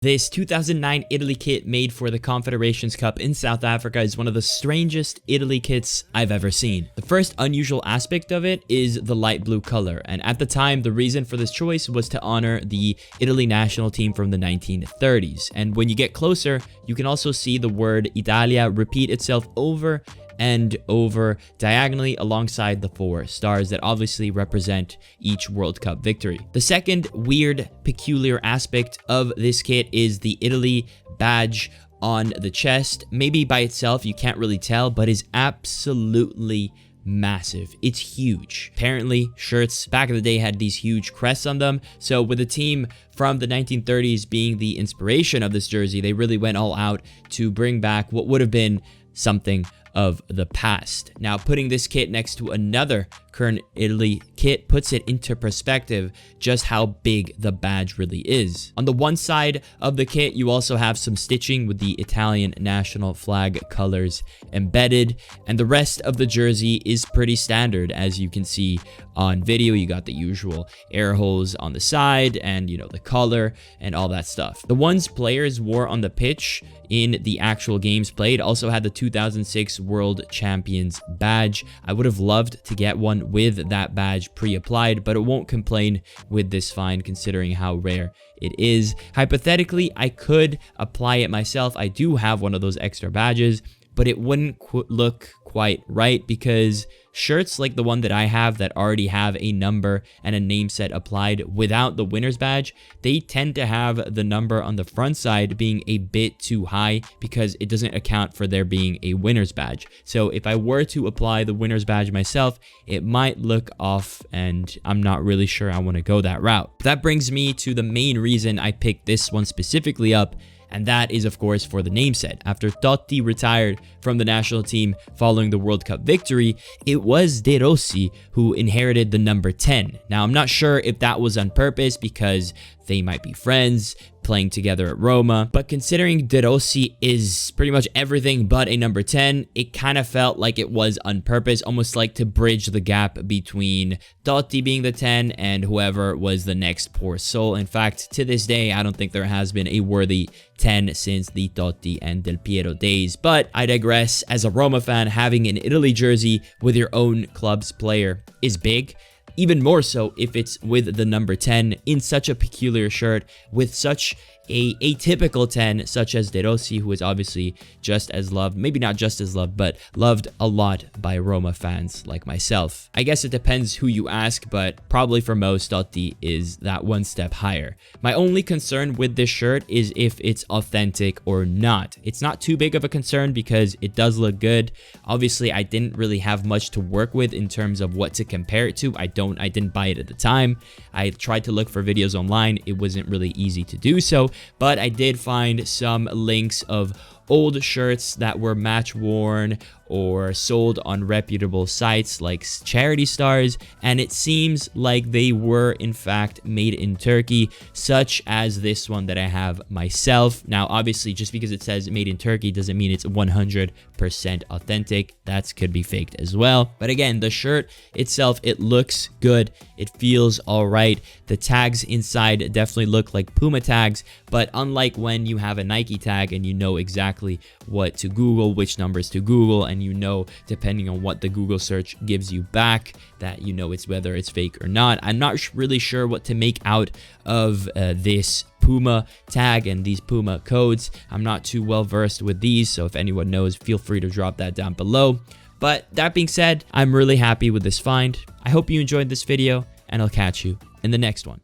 This 2009 Italy kit made for the Confederations Cup in South Africa is one of the strangest Italy kits I've ever seen. The first unusual aspect of it is the light blue color, and at the time the reason for this choice was to honor the Italy national team from the 1930s. And when you get closer, you can also see the word Italia repeat itself over and over diagonally alongside the 4 stars that obviously represent each World Cup victory. The second weird, peculiar aspect of this kit is the Italy badge on the chest. Maybe by itself you can't really tell, but is absolutely massive. It's huge. Apparently, shirts back in the day had these huge crests on them. So with the team from the 1930s being the inspiration of this jersey, they really went all out to bring back what would have been something of the past. Now, putting this kit next to another current Italy kit puts it into perspective just how big the badge really is. On the one side of the kit, you also have some stitching with the Italian national flag colors embedded, and the rest of the jersey is pretty standard. As you can see on video, you got the usual air holes on the side and, you know, the collar and all that stuff. The ones players wore on the pitch in the actual games played also had the 2006 World Champions badge. I would have loved to get one with that badge pre-applied, but it won't complain with this find considering how rare it is. Hypothetically, I could apply it myself. I do have one of those extra badges, but it wouldn't look quite right because shirts like the one that I have that already have a number and a name set applied without the winner's badge, they tend to have the number on the front side being a bit too high because it doesn't account for there being a winner's badge. So if I were to apply the winner's badge myself, it might look off, and I'm not really sure I want to go that route. That brings me to the main reason I picked this one specifically up, and that is, of course, for the name set. After Totti retired from the national team following the World Cup victory, it was De Rossi who inherited the number 10. Now, I'm not sure if that was on purpose because they might be friends playing together at Roma, but considering De Rossi is pretty much everything but a number 10, it kind of felt like it was on purpose, almost like to bridge the gap between Totti being the 10 and whoever was the next poor soul. In fact, to this day, I don't think there has been a worthy 10 since the Totti and Del Piero days, but I digress. As a Roma fan, having an Italy jersey with your own club's player is big. Even more so if it's with the number 10 in such a peculiar shirt with such a atypical 10 such as De Rossi, who is obviously just as loved, maybe not just as loved, but loved a lot by Roma fans like myself. I guess it depends who you ask, but probably for most, Totti is that one step higher. My only concern with this shirt is if it's authentic or not. It's not too big of a concern because it does look good. Obviously, I didn't really have much to work with in terms of what to compare it to. I didn't buy it at the time. I tried to look for videos online. It wasn't really easy to do so, but I did find some links of old shirts that were match worn or sold on reputable sites like Charity Stars, and it seems like they were in fact made in Turkey, such as this one that I have myself. Now, obviously, just because it says made in Turkey doesn't mean it's 100% authentic. That could be faked as well. But again, the shirt itself, it looks good. It feels all right. The tags inside definitely look like Puma tags, but unlike when you have a Nike tag and you know exactly what to Google, which numbers to Google, and you know, depending on what the Google search gives you back, that you know it's whether it's fake or not. I'm not really sure what to make out of this Puma tag and these Puma codes. I'm not too well versed with these, so if anyone knows, feel free to drop that down below. But that being said, I'm really happy with this find. I hope you enjoyed this video, and I'll catch you in the next one.